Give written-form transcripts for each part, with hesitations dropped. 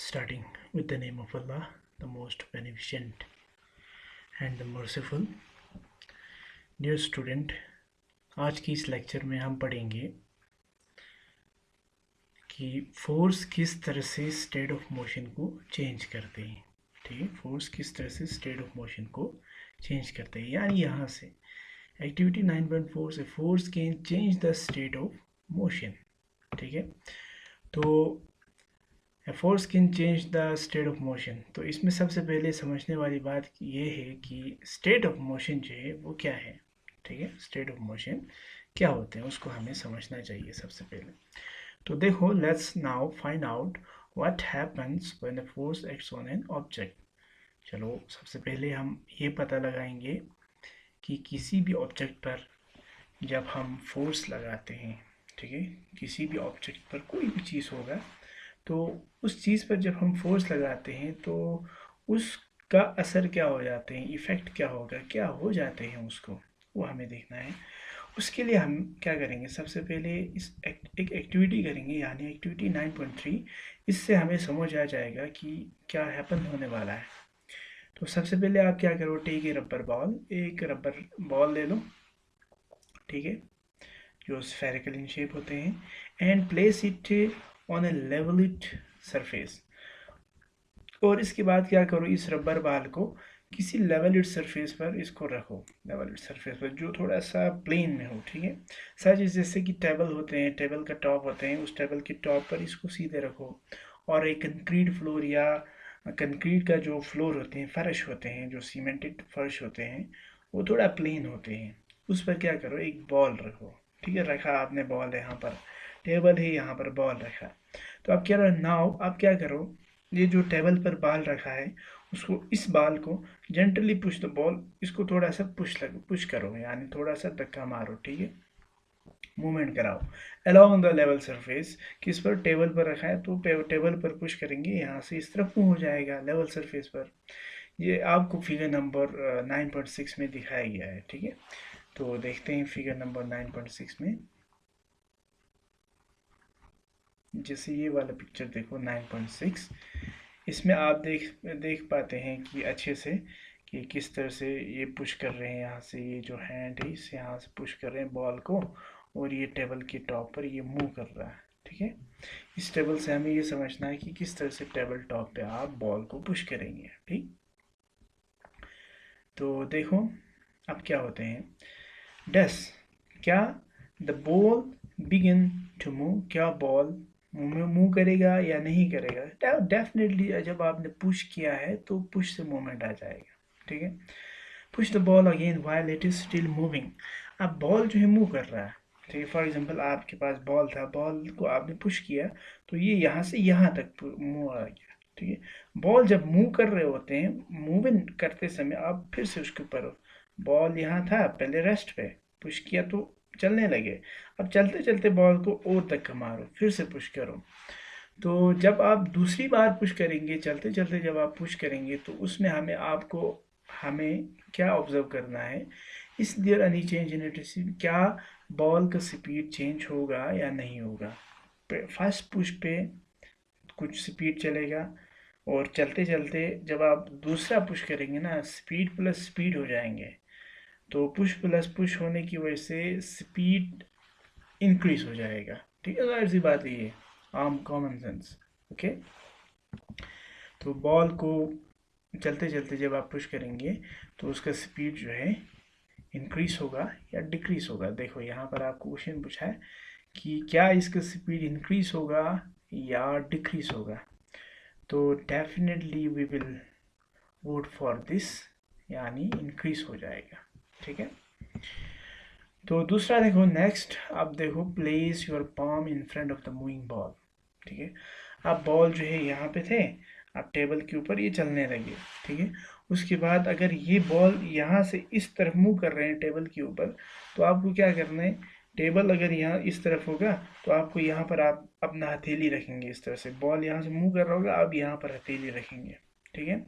Starting with the name of Allah, the most beneficent and the merciful. Dear student, आज की इस lecture में हम पढ़ेंगे कि फोर्स किस तरह से स्टेट ऑफ मोशन को चेंज करते हैं। ठीक है, फोर्स किस तरह से स्टेट ऑफ मोशन को चेंज करते हैं, यानी यहाँ से एक्टिविटी 9.4 से force can change the state of motion. ठीक है, तो force can change the state of motion. तो इसमें सबसे पहले समझने वाली बात ये है कि स्टेट ऑफ मोशन जो है वो क्या है। ठीक है, स्टेट ऑफ मोशन क्या होते हैं उसको हमें समझना चाहिए सबसे पहले। तो देखो, let's now find out what happens when the force acts on an object. चलो सबसे पहले हम ये पता लगाएंगे कि किसी भी ऑब्जेक्ट पर जब हम फोर्स लगाते हैं, ठीक है, किसी भी ऑब्जेक्ट पर कोई भी चीज़ होगा, तो उस चीज़ पर जब हम फोर्स लगाते हैं तो उसका असर क्या हो जाते हैं, इफ़ेक्ट क्या होगा, क्या हो जाते हैं उसको, वो हमें देखना है। उसके लिए हम क्या करेंगे, सबसे पहले एक एक्टिविटी करेंगे, यानी एक्टिविटी 9.3। इससे हमें समझ आ जाएगा कि क्या हैपन होने वाला है। तो सबसे पहले आप क्या करो, टेक ए रबर बॉल, एक रबर बॉल ले लो, ठीक है, जो स्फेरिकल इन शेप होते हैं, and place it on a levelled surface. और इसके बाद क्या करो, इस रबर बाल को किसी लेवलिट सरफेस पर इसको रखो, लेवलिट सरफेस पर जो थोड़ा सा प्लेन में हो। ठीक है, सच जैसे कि टेबल होते हैं, टेबल का टॉप होते हैं, उस टेबल के टॉप पर इसको सीधे रखो। और एक कंक्रीट फ्लोर या कंक्रीट का जो फ्लोर होते हैं, फर्श होते हैं, जो सीमेंटेड फर्श होते हैं, वो थोड़ा प्लेन होते हैं, उस पर क्या करो, एक बॉल रखो। ठीक है, रखा आपने बॉल, यहाँ पर टेबल है, यहाँ पर बॉल रखा। तो अब क्या नाउ आप क्या करो, ये जो टेबल पर बॉल रखा है उसको, इस बॉल को जेंटली पुश द बॉल, इसको थोड़ा सा पुश करो, यानी थोड़ा सा धक्का मारो। ठीक है, मूवमेंट कराओ अलोंग द लेवल सरफेस। किस पर, टेबल पर रखा है, तो टेबल पर पुश करेंगे, यहाँ से इस तरफ मूव हो जाएगा लेवल सरफेस पर। ये आपको फिगर नंबर 9.6 में दिखाया गया है। ठीक है, तो देखते हैं फिगर नंबर 9.6 में। जैसे ये वाला पिक्चर देखो 9.6, इसमें आप देख पाते हैं कि अच्छे से कि किस तरह से ये पुश कर रहे हैं, यहाँ से ये जो हैंड है इस यहाँ से पुश कर रहे हैं बॉल को, और ये टेबल के टॉप पर ये मूव कर रहा है। ठीक है, इस टेबल से हमें ये समझना है कि किस तरह से टेबल टॉप पे आप बॉल को पुश करेंगे। ठीक, तो देखो अब क्या होते हैं, डस, क्या the ball begin to move, क्या बॉल मूव करेगा या नहीं करेगा। डेफिनेटली जब आपने पुश किया है तो पुश से मूवमेंट आ जाएगा। ठीक है, push the ball again while it is still moving. अब बॉल जो है मूव कर रहा है। ठीक है, फॉर एग्जांपल आपके पास बॉल था, बॉल को आपने पुश किया तो ये यहाँ से यहाँ तक मूव आ गया। ठीक है, बॉल जब मूव कर रहे होते हैं, मूविंग करते समय आप फिर से उसके ऊपर, बॉल यहाँ था पहले रेस्ट पे, पुश किया तो चलने लगे, अब चलते चलते बॉल को और धक्का मारो, फिर से पुश करो। तो जब आप दूसरी बार पुश करेंगे, चलते चलते जब आप पुश करेंगे, तो उसमें हमें क्या ऑब्जर्व करना है, is there any change in it, क्या बॉल का स्पीड चेंज होगा या नहीं होगा। फर्स्ट पुश पे कुछ स्पीड चलेगा, और चलते चलते जब आप दूसरा पुश करेंगे ना, स्पीड प्लस स्पीड हो जाएंगे, तो पुश प्लस पुश होने की वजह से स्पीड इंक्रीज हो जाएगा। ठीक है, जाहिर सी बात है, ये आम कॉमन सेंस। ओके, तो बॉल को चलते चलते जब आप पुश करेंगे तो उसका स्पीड जो है इंक्रीज होगा या डिक्रीज होगा। देखो यहाँ पर आपको क्वेश्चन पूछा है कि क्या इसका स्पीड इंक्रीज होगा या डिक्रीज होगा, तो definitely we will vote for this, यानी इंक्रीज हो जाएगा। ठीक है, तो दूसरा देखो, नेक्स्ट आप देखो, place your palm in front of the moving ball. ठीक है, अब बॉल जो है यहाँ पे थे, अब टेबल के ऊपर ये चलने लगे। ठीक है, उसके बाद अगर ये बॉल यहाँ से इस तरफ मूव कर रहे हैं टेबल के ऊपर, तो आपको क्या करना है, टेबल अगर यहाँ इस तरफ होगा तो आपको यहाँ पर आप अपना हथेली रखेंगे, इस तरह से बॉल यहाँ से मूव कर रहा होगा, आप यहाँ पर हथेली रखेंगे। ठीक है,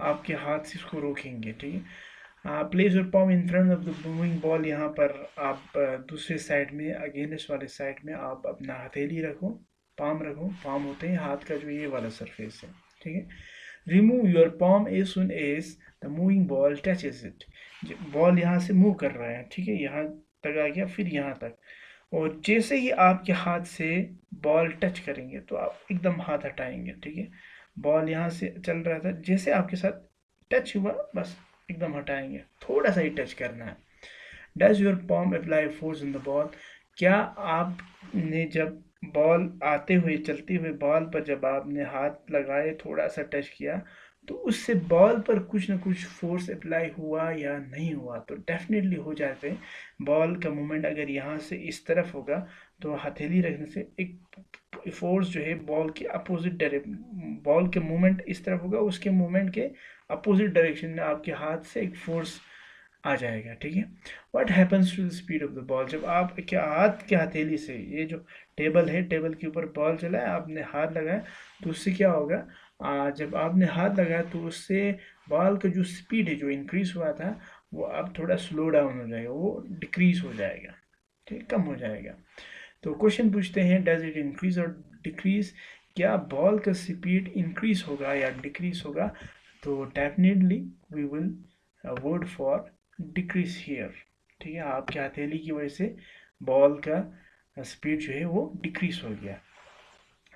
आपके हाथ से इसको रोकेंगे। ठीक है, place your palm in front of the moving ball, यहाँ पर आप दूसरे साइड में, अगेंस्ट वाले साइड में आप अपना हथेली रखो। पाम रखो, पाम होते हैं हाथ का जो ये वाला सरफेस है, ठीक है। Remove your palm as soon as the moving ball touches it। Ball यहाँ से मूव कर रहा है, ठीक है, यहाँ तक आ गया, फिर यहाँ तक, और जैसे ही आपके हाथ से बॉल टच करेंगे तो आप एकदम हाथ हटाएंगे, ठीक है। बॉल यहाँ से चल रहा था, जैसे आपके साथ टच हुआ बस एकदम हटाएंगे, थोड़ा सा ही टच करना है। Does your palm apply force in the ball. क्या आपने जब बॉल आते हुए चलते हुए बॉल पर जब आपने हाथ लगाए, थोड़ा सा टच किया, तो उससे बॉल पर कुछ ना कुछ फोर्स अप्लाई हुआ या नहीं हुआ? तो डेफिनेटली हो जाते हैं। बॉल का मूवमेंट अगर यहाँ से इस तरफ होगा तो हथेली रखने से एक फोर्स जो है बॉल के अपोजिट डायरेक्शन, बॉल के मूवमेंट इस तरफ होगा, उसके मूवमेंट के अपोजिट डायरेक्शन में आपके हाथ से एक फोर्स आ जाएगा, ठीक है। What happens to the speed of the ball. जब आप क्या हाथ के हथेली से, ये जो टेबल है, टेबल के ऊपर बॉल चला है, आपने हाथ लगाया, तो उससे क्या होगा, जब आपने हाथ लगाया तो उससे बॉल का जो स्पीड है, जो इंक्रीज हुआ था, वो अब थोड़ा स्लो डाउन हो जाएगा, वो डिक्रीज हो जाएगा, ठीक, कम हो जाएगा। तो क्वेश्चन पूछते हैं, डज इट इंक्रीज और डिक्रीज। क्या बॉल का स्पीड इंक्रीज होगा या डिक्रीज होगा? तो definitely we will vote for decrease here, ठीक है। आपके हथेली की वजह से बॉल का स्पीड जो है वो डिक्रीज हो गया।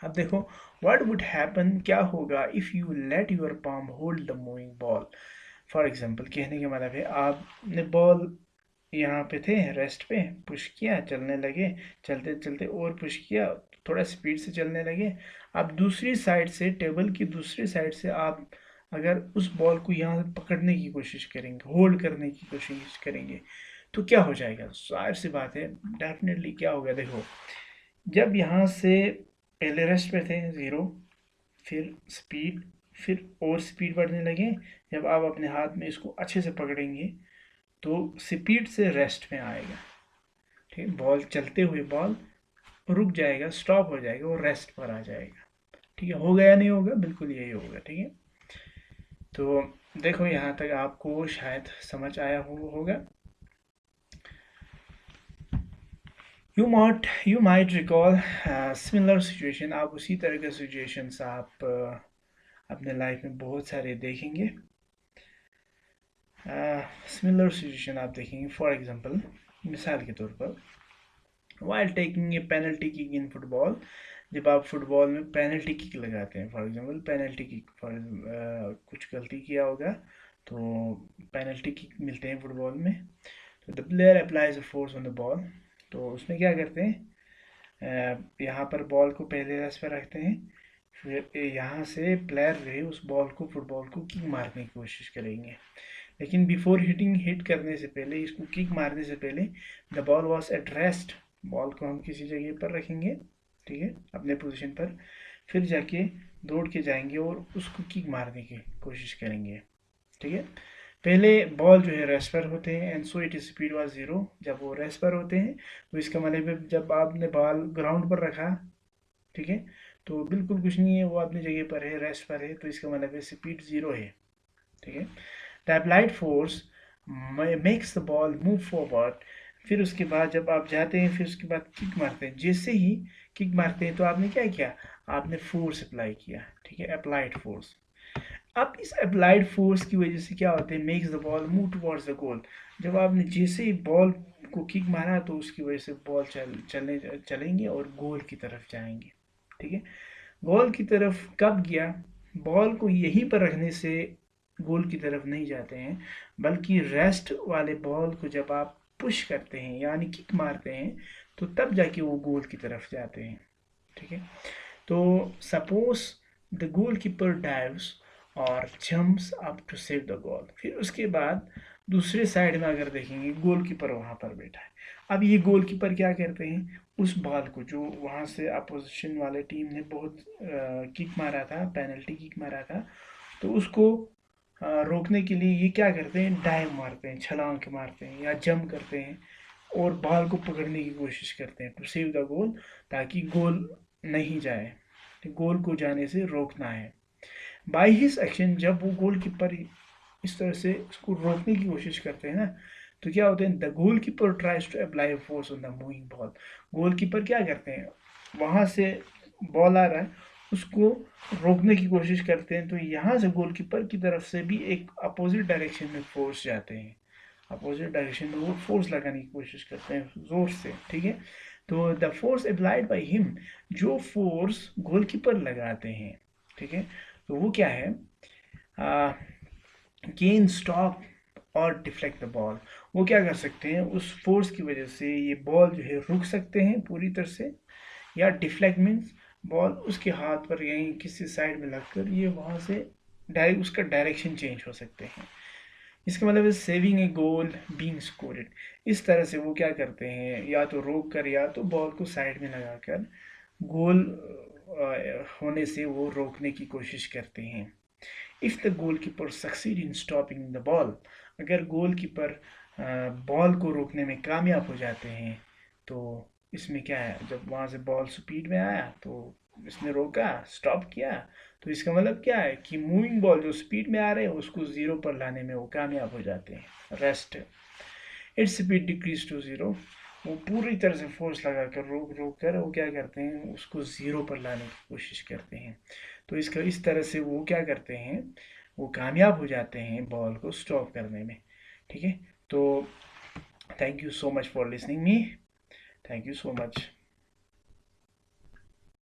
अब देखो, व्हाट वुड हैपन, क्या होगा if you let your palm hold the moving ball. For example, कहने का मतलब है आपने बॉल यहाँ पे थे रेस्ट पे, पुश किया, चलने लगे, चलते चलते और पुश किया, थोड़ा स्पीड से चलने लगे। अब दूसरी साइड से, टेबल की दूसरी साइड से आप अगर उस बॉल को यहाँ से पकड़ने की कोशिश करेंगे, होल्ड करने की कोशिश करेंगे, तो क्या हो जाएगा? जाहिर सी बात है, डेफिनेटली क्या होगा, देखो, जब यहाँ से पहले रेस्ट पे थे 0, फिर स्पीड, फिर और स्पीड बढ़ने लगे, जब आप अपने हाथ में इसको अच्छे से पकड़ेंगे तो स्पीड से रेस्ट में आएगा, ठीक है। बॉल चलते हुए बॉल रुक जाएगा, स्टॉप हो जाएगा और रेस्ट पर आ जाएगा, ठीक है। होगा या नहीं होगा? बिल्कुल यही होगा, ठीक है। तो देखो, यहाँ तक आपको शायद समझ आया होगा। You might recall similar situation. आप उसी तरह के सिचुएशंस आप अपने लाइफ में बहुत सारे देखेंगे। सिमिलर सिचुएशन आप देखेंगे, फॉर एग्जांपल, मिसाल के तौर पर, while taking a penalty kick in football. जब आप फुटबॉल में पेनल्टी किक लगाते हैं, फॉर एग्जांपल पेनल्टी किक, कुछ गलती किया होगा तो पेनल्टी किक मिलते हैं फुटबॉल में। तो the player applies a force on the ball. तो उसमें क्या करते हैं, यहाँ पर बॉल को पहले रेस्ट पर रखते हैं, फिर यहाँ से प्लेयर जो है उस बॉल को, फुटबॉल को किक मारने की कोशिश करेंगे। लेकिन बिफोर हिट करने से पहले, इसको किक मारने से पहले, the ball was at rest. Ball को हम किसी जगह पर रखेंगे, ठीक है, अपने पोजीशन पर, फिर जाके दौड़ के जाएंगे और उसको किक मारने की कोशिश करेंगे, ठीक है। पहले बॉल जो है रेस्ट पर होते हैं, and so it speed was 0। जब वो रेस्ट पर होते हैं तो इसका मतलब है जब आपने बॉल ग्राउंड पर रखा, ठीक है, तो बिल्कुल कुछ नहीं है, वो अपनी जगह पर है, रेस्ट पर है, तो इसका मतलब है स्पीड 0 है, ठीक है। The applied force makes the ball move forward. फिर उसके बाद जब आप जाते हैं, फिर उसके बाद किक मारते हैं, जैसे ही किक मारते हैं तो आपने क्या किया, आपने फोर्स अप्लाई किया, ठीक है, अप्लाइड फोर्स। अब इस अप्लाइड फोर्स की वजह से क्या होता है, makes the ball move towards the goal. जब आपने जैसे ही बॉल को किक मारा तो उसकी वजह से बॉल चलेंगे और गोल की तरफ जाएंगे, ठीक है। गोल की तरफ कब गया, बॉल को यहीं पर रखने से गोल की तरफ नहीं जाते हैं, बल्कि रेस्ट वाले बॉल को जब आप पुश करते हैं यानी किक मारते हैं, तो तब जाके वो गोल की तरफ जाते हैं, ठीक है। तो suppose the goal keeper dives और jumps up to save the goal. फिर उसके बाद दूसरे साइड में अगर देखेंगे, गोलकीपर वहां पर बैठा है। अब ये गोलकीपर क्या करते हैं, उस बॉल को जो वहां से अपोजिशन वाले टीम ने बहुत किक मारा था, पेनल्टी किक मारा था, तो उसको रोकने के लिए ये क्या करते हैं, डाइव मारते हैं, छलांग मारते हैं या जंप करते हैं और बॉल को पकड़ने की कोशिश करते हैं टू सेव द गोल, ताकि गोल नहीं जाए, गोल को जाने से रोकना है। बाई हिज एक्शन, जब वो गोल कीपर इस तरह से उसको रोकने की कोशिश करते हैं ना, तो क्या होता है, the goal keeper tries to apply force on the moving ball. Goal keeper क्या करते हैं, वहां से बॉल आ रहा है उसको रोकने की कोशिश करते हैं, तो यहाँ से गोलकीपर की तरफ से भी एक अपोजिट डायरेक्शन में फोर्स जाते हैं, अपोजिट डायरेक्शन में वो फोर्स लगाने की कोशिश करते हैं जोर से, ठीक है। तो the force applied by him, जो फोर्स गोलकीपर लगाते हैं, ठीक है, तो वो क्या है, गेन स्टॉप और डिफ्लेक्ट द बॉल। वो क्या कर सकते हैं, उस फोर्स की वजह से ये बॉल जो है रुक सकते हैं पूरी तरह से, या डिफ्लेक्ट मीन्स बॉल उसके हाथ पर यहीं किसी साइड में लगकर ये वहाँ से डायरेक्ट उसका डायरेक्शन चेंज हो सकते हैं। इसका मतलब है सेविंग ए गोल बीइंग स्कोरेड। इस तरह से वो क्या करते हैं, या तो रोक कर या तो बॉल को साइड में लगाकर गोल होने से वो रोकने की कोशिश करते हैं। If the goalkeeper succeed in stopping the ball, अगर गोलकीपर बॉल को रोकने में कामयाब हो जाते हैं, तो इसमें क्या है, जब वहाँ से बॉल स्पीड में आया तो इसने रोका, स्टॉप किया, तो इसका मतलब क्या है कि मूविंग बॉल जो स्पीड में आ रहे हैं उसको जीरो पर लाने में वो कामयाब हो जाते हैं। Rest, its speed decrease to zero, वो पूरी तरह से फोर्स लगा कर रोक रोक कर वो क्या करते हैं, उसको ज़ीरो पर लाने की कोशिश करते हैं। तो इसका इस तरह से वो क्या करते हैं, वो कामयाब हो जाते हैं बॉल को स्टॉप करने में, ठीक है। तो thank you so much for listening me, thank you so much.